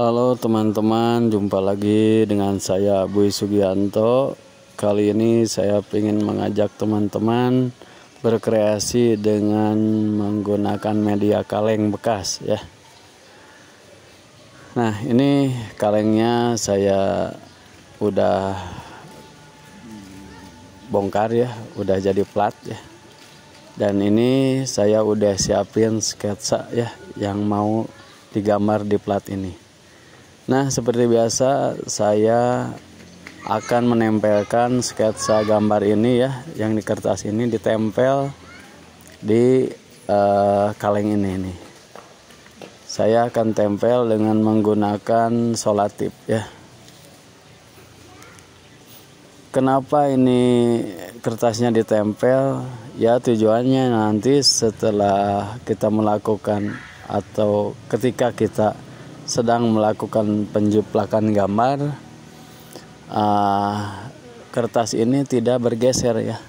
Halo teman-teman, jumpa lagi dengan saya Bui Sugianto. Kali ini saya ingin mengajak teman-teman berkreasi dengan menggunakan media kaleng bekas ya. Nah, ini kalengnya saya udah bongkar ya, udah jadi plat ya. Dan ini saya udah siapin sketsa ya yang mau digambar di plat ini. Nah, seperti biasa saya akan menempelkan sketsa gambar ini ya, yang di kertas ini ditempel di kaleng ini nih. Saya akan tempel dengan menggunakan solatip ya. Kenapa ini kertasnya ditempel? Ya tujuannya nanti setelah kita melakukan atau ketika kita sedang melakukan penjuplakan gambar, kertas ini tidak bergeser ya.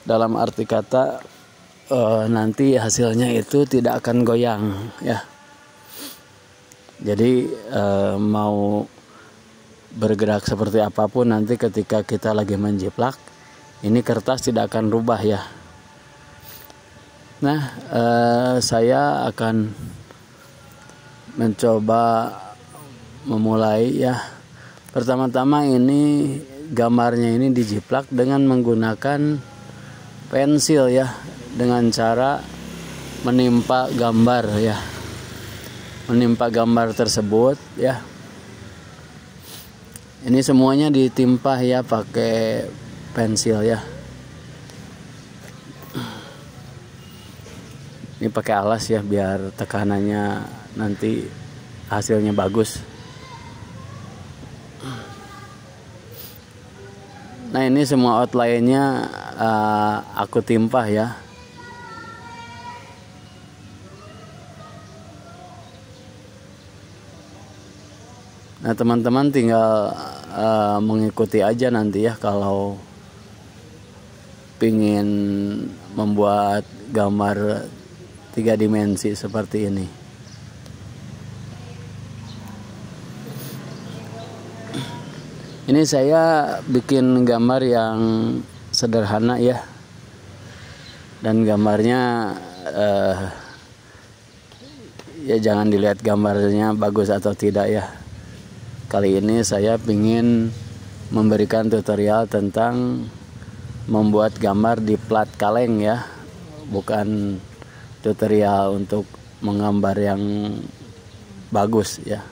Dalam arti kata nanti hasilnya itu tidak akan goyang ya. Jadi mau bergerak seperti apapun nanti ketika kita lagi menjiplak, ini kertas tidak akan rubah ya. Nah, saya akan mencoba memulai ya. Pertama-tama ini gambarnya ini dijiplak dengan menggunakan pensil ya, dengan cara menimpa gambar ya, menimpa gambar tersebut ya. Ini semuanya ditimpa ya pakai pensil ya. Ini pakai alas ya biar tekanannya nanti hasilnya bagus. Nah, ini semua outline-nya aku timpa ya. Nah, teman-teman tinggal mengikuti aja nanti ya kalau pingin membuat gambar 3 dimensi seperti ini. Ini saya bikin gambar yang sederhana ya. Dan gambarnya ya jangan dilihat gambarnya bagus atau tidak ya. Kali ini saya ingin memberikan tutorial tentang membuat gambar di plat kaleng ya. Bukan tutorial untuk menggambar yang bagus ya.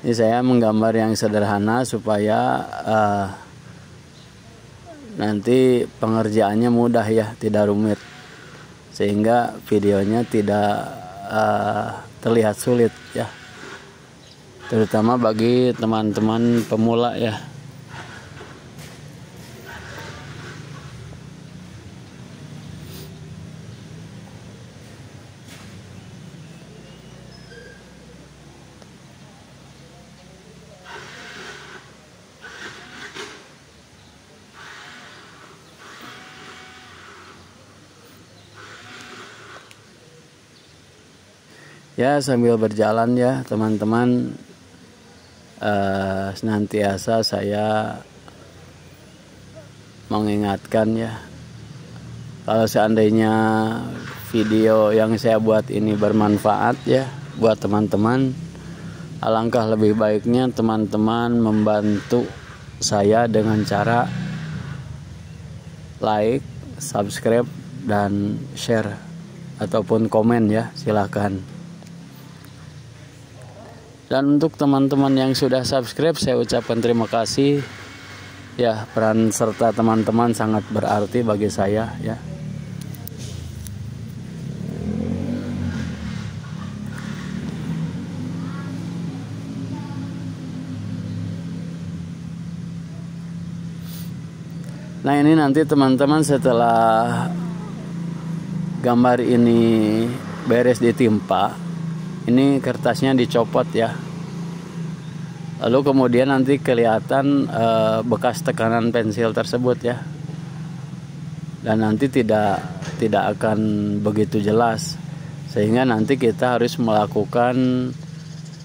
Ini saya menggambar yang sederhana supaya nanti pengerjaannya mudah ya, tidak rumit, sehingga videonya tidak terlihat sulit ya, terutama bagi teman-teman pemula ya. Ya, sambil berjalan ya teman-teman, senantiasa saya mengingatkan ya, kalau seandainya video yang saya buat ini bermanfaat ya buat teman-teman, alangkah lebih baiknya teman-teman membantu saya dengan cara like, subscribe, dan share ataupun komen ya, silahkan. Dan untuk teman-teman yang sudah subscribe, saya ucapkan terima kasih ya. Peran serta teman-teman sangat berarti bagi saya ya. Nah, ini nanti teman-teman setelah gambar ini beres ditimpa, ini kertasnya dicopot ya. Lalu kemudian nanti kelihatan bekas tekanan pensil tersebut ya. Dan nanti tidak tidak akan begitu jelas, sehingga nanti kita harus melakukan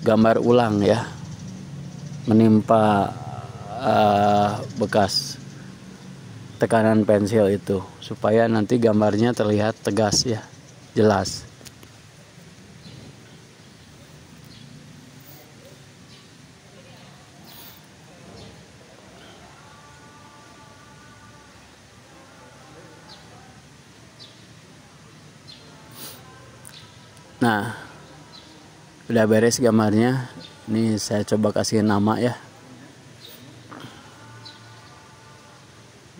gambar ulang ya, menimpa bekas tekanan pensil itu, supaya nanti gambarnya terlihat tegas ya, jelas. Nah, udah beres gambarnya. Ini saya coba kasih nama ya.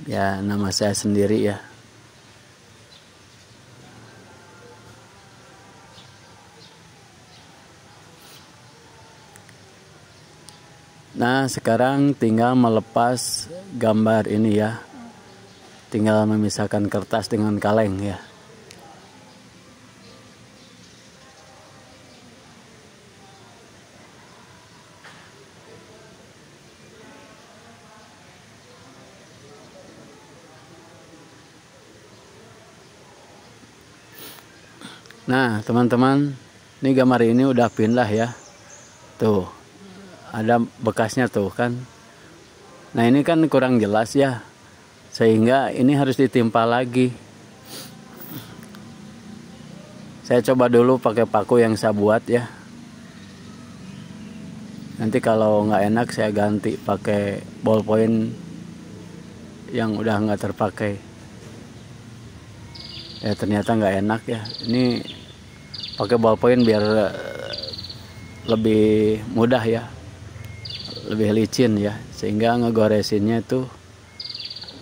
Ya, nama saya sendiri ya. Nah, sekarang tinggal melepas gambar ini ya. Tinggal memisahkan kertas dengan kaleng ya. Nah, teman-teman, ini gambar ini udah pindah ya. Tuh, ada bekasnya tuh kan. Nah, ini kan kurang jelas ya. Sehingga ini harus ditimpa lagi. Saya coba dulu pakai paku yang saya buat ya. Nanti kalau nggak enak saya ganti pakai ballpoint yang udah nggak terpakai. Ya ternyata nggak enak ya. Ini pakai ballpoint biar lebih mudah ya, lebih licin ya, sehingga ngegoresinnya itu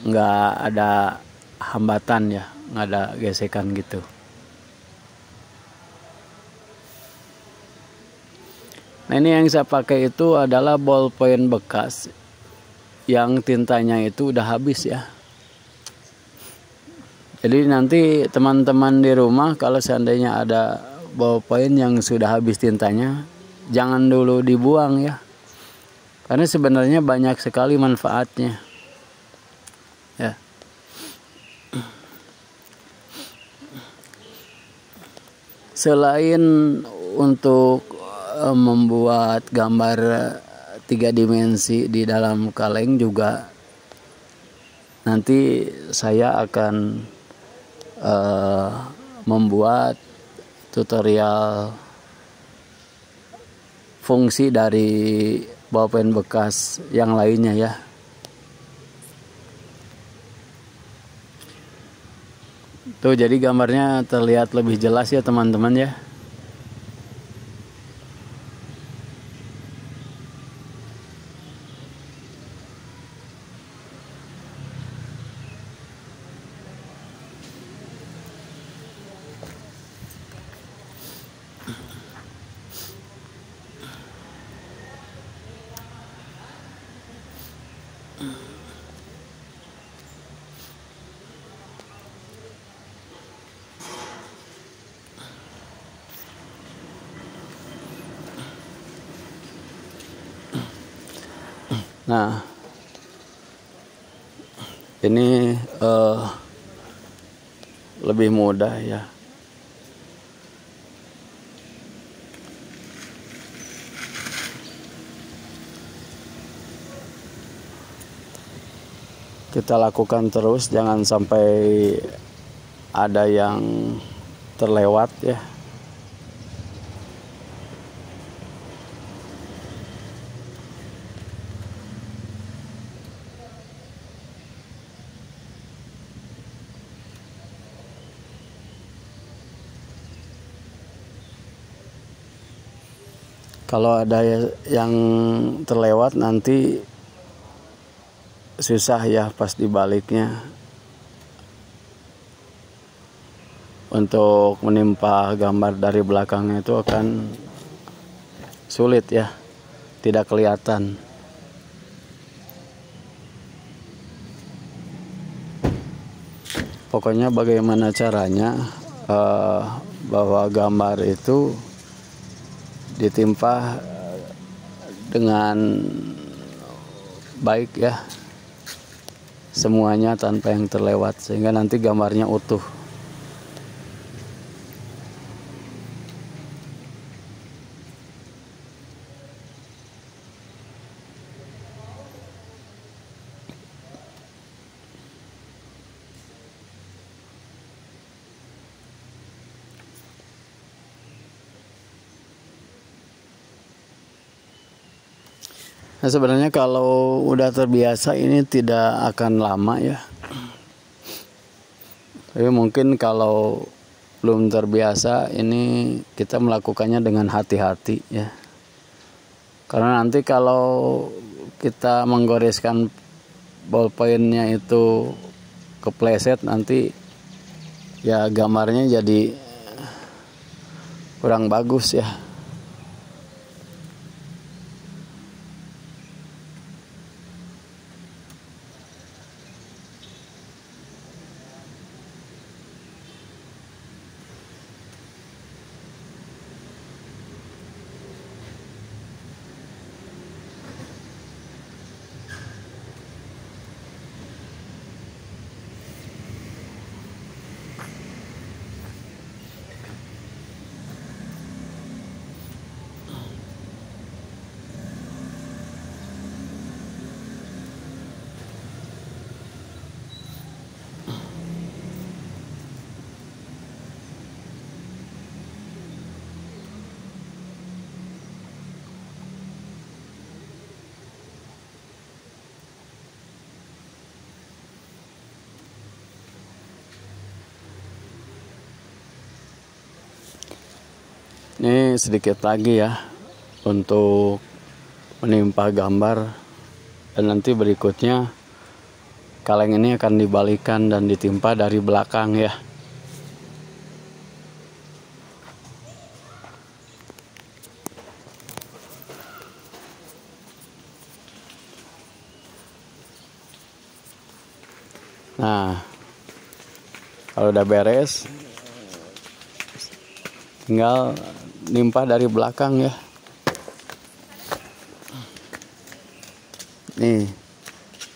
nggak ada hambatan ya, nggak ada gesekan gitu. Nah, ini yang saya pakai itu adalah ballpoint bekas yang tintanya itu udah habis ya. Jadi nanti teman-teman di rumah kalau seandainya ada ballpoint yang sudah habis tintanya, jangan dulu dibuang ya. Karena sebenarnya banyak sekali manfaatnya. Ya. Selain untuk membuat gambar 3 dimensi di dalam kaleng, juga nanti saya akan membuat tutorial fungsi dari ballpoint bekas yang lainnya ya. Tuh, jadi gambarnya terlihat lebih jelas ya teman-teman ya. Nah, ini lebih mudah ya. Kita lakukan terus, jangan sampai ada yang terlewat ya. Kalau ada yang terlewat nanti susah ya pas dibaliknya. Untuk menimpa gambar dari belakangnya itu akan sulit ya, tidak kelihatan. Pokoknya bagaimana caranya bahwa gambar itu ditimpa dengan baik ya, semuanya tanpa yang terlewat, sehingga nanti gambarnya utuh. Nah, sebenarnya kalau udah terbiasa ini tidak akan lama ya. Tapi mungkin kalau belum terbiasa ini kita melakukannya dengan hati-hati ya. Karena nanti kalau kita menggoreskan ballpointnya itu kepleset, nanti ya gambarnya jadi kurang bagus ya. Ini sedikit lagi ya untuk menimpa gambar, dan nanti berikutnya kaleng ini akan dibalikan dan ditimpa dari belakang ya. Nah, kalau udah beres tinggal nimpa dari belakang ya. Nih,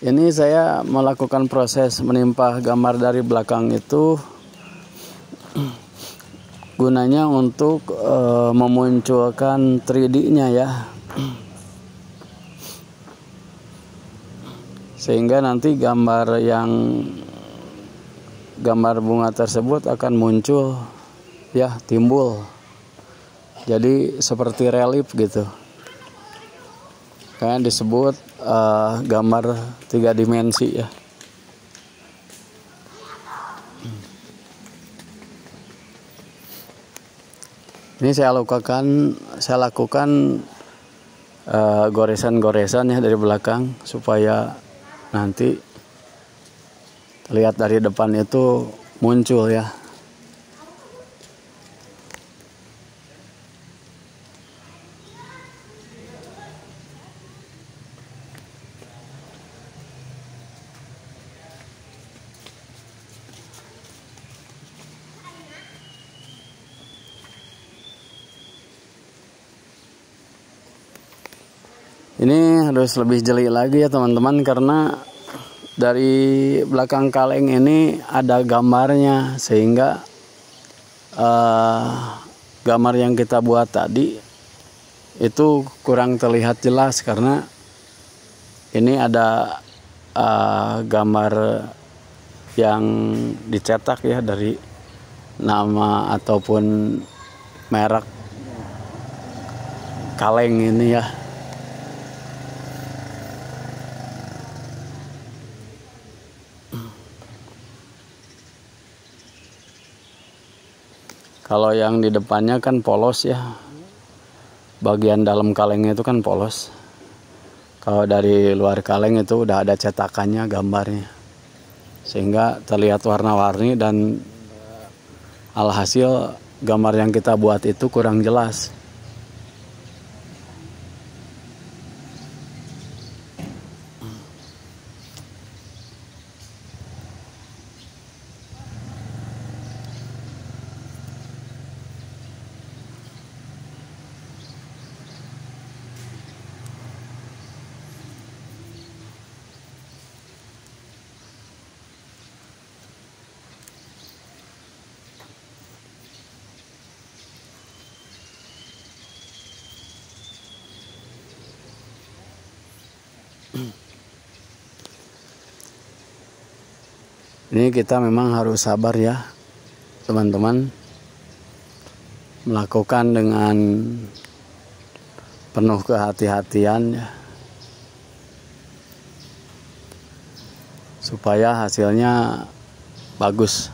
ini saya melakukan proses menimpa gambar dari belakang itu gunanya untuk memunculkan 3D-nya ya. Sehingga nanti gambar bunga tersebut akan muncul ya, timbul. Jadi seperti relief gitu. Kayak disebut gambar 3 dimensi ya. Ini saya lakukan goresan-goresan ya dari belakang supaya nanti terlihat dari depan itu muncul ya. Ini harus lebih jeli lagi ya teman-teman, karena dari belakang kaleng ini ada gambarnya, sehingga gambar yang kita buat tadi itu kurang terlihat jelas karena ini ada gambar yang dicetak ya dari nama ataupun merek kaleng ini ya. Kalau yang di depannya kan polos ya, bagian dalam kalengnya itu kan polos. Kalau dari luar kaleng itu udah ada cetakannya gambarnya, sehingga terlihat warna-warni dan alhasil gambar yang kita buat itu kurang jelas. Ini kita memang harus sabar ya teman-teman, melakukan dengan penuh kehati-hatian ya. supaya hasilnya bagus.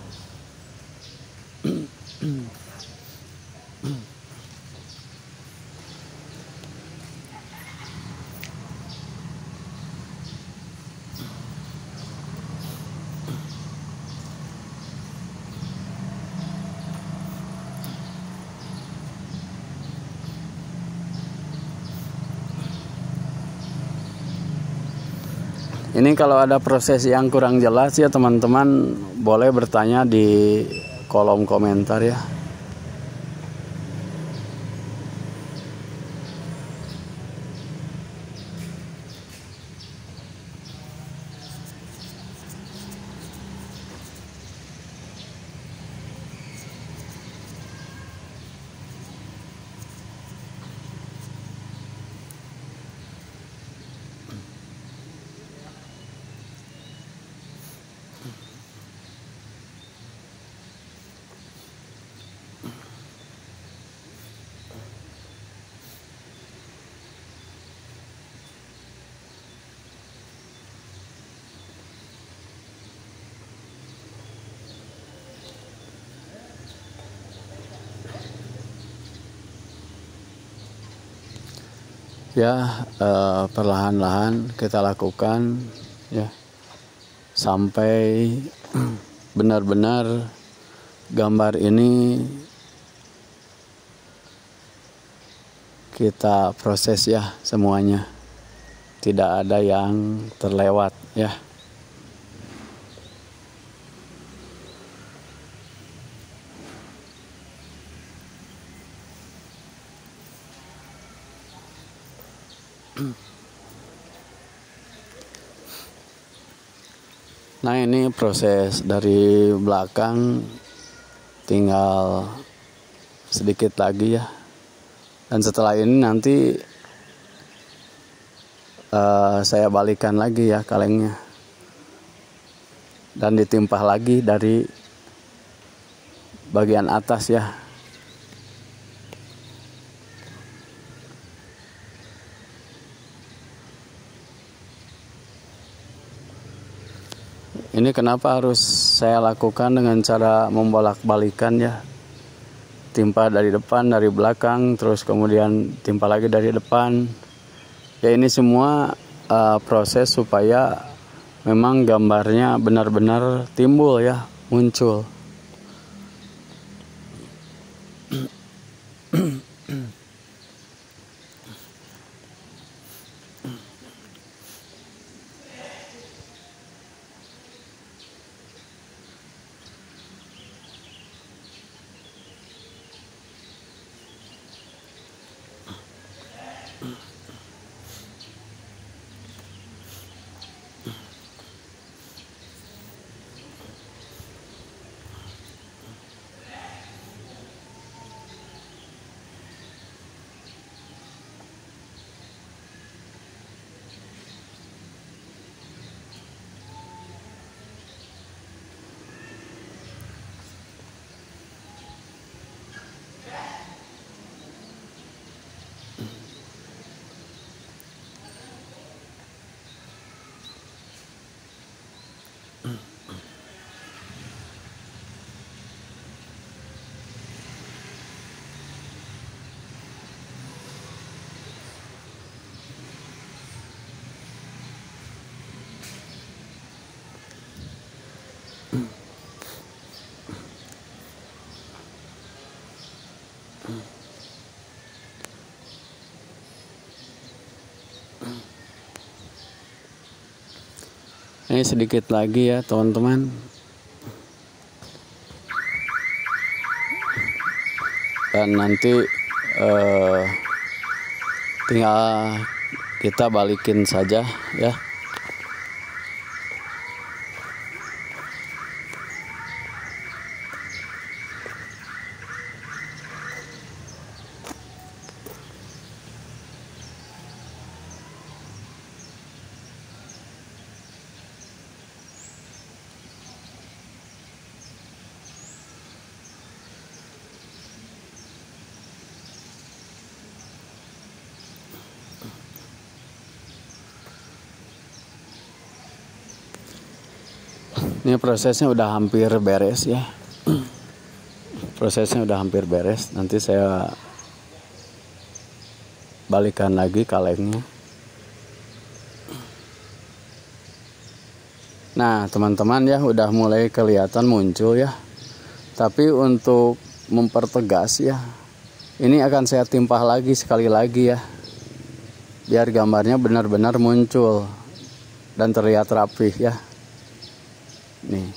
Ini kalau ada proses yang kurang jelas ya teman-teman boleh bertanya di kolom komentar ya. Ya, perlahan-lahan kita lakukan ya sampai benar-benar gambar ini kita proses ya semuanya, tidak ada yang terlewat ya. Nah, ini proses dari belakang, tinggal sedikit lagi ya. Dan setelah ini nanti saya balikan lagi ya kalengnya. Dan ditimpah lagi dari bagian atas ya. Ini kenapa harus saya lakukan dengan cara membolak-balikan ya. Timpa dari depan, dari belakang, terus kemudian timpa lagi dari depan. Ya ini semua proses supaya memang gambarnya benar-benar timbul ya, muncul. Ini sedikit lagi ya teman-teman. Dan nanti tinggal kita balikin saja ya. Ini prosesnya udah hampir beres ya. Prosesnya udah hampir beres. Nanti saya balikan lagi kalengnya. Nah teman-teman ya, udah mulai kelihatan muncul ya. Tapi untuk mempertegas ya, ini akan saya timpah lagi sekali lagi ya, biar gambarnya benar-benar muncul dan terlihat rapih ya. Nih.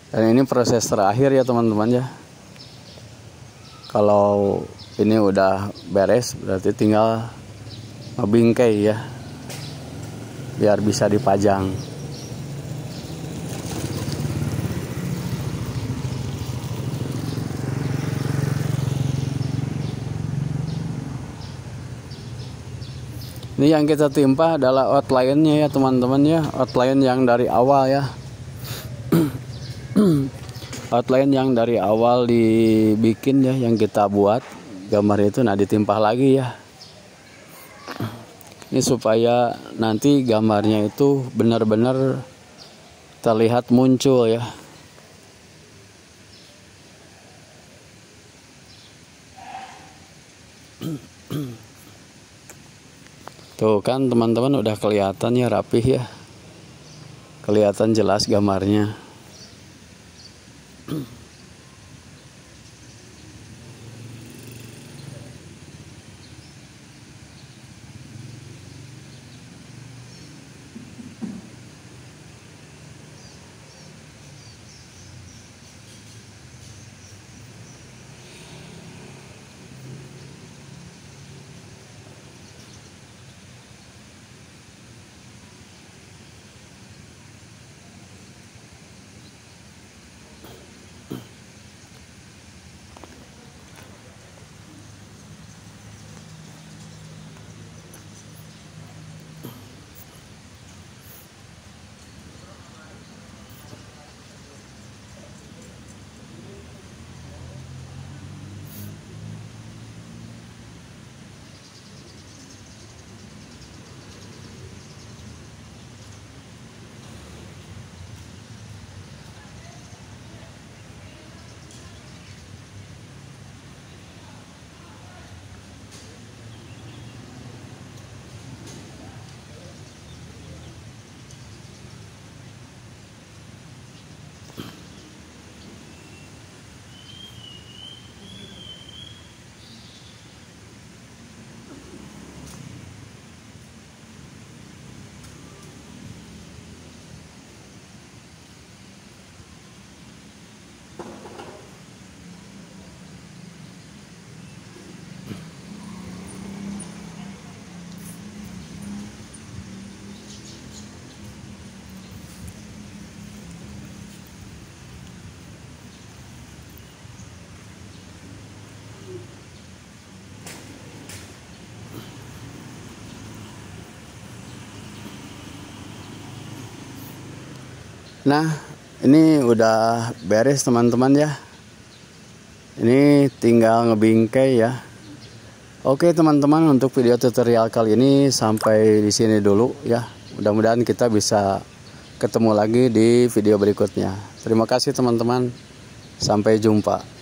Dan ini proses terakhir ya teman-teman ya. Kalau ini udah beres, berarti tinggal ngebingkai ya, biar bisa dipajang. Ini yang kita timpa adalah outline-nya ya teman-teman ya, outline yang dari awal ya. Outline yang dari awal dibikin ya, yang kita buat gambar itu, nah ditimpah lagi ya. Ini supaya nanti gambarnya itu benar-benar terlihat muncul ya. Tuh kan teman-teman, udah kelihatan ya rapih ya. Kelihatan jelas gambarnya. Nah, ini udah beres teman-teman ya. Ini tinggal ngebingkai ya. Oke teman-teman, untuk video tutorial kali ini sampai di sini dulu ya. Mudah-mudahan kita bisa ketemu lagi di video berikutnya. Terima kasih teman-teman. Sampai jumpa.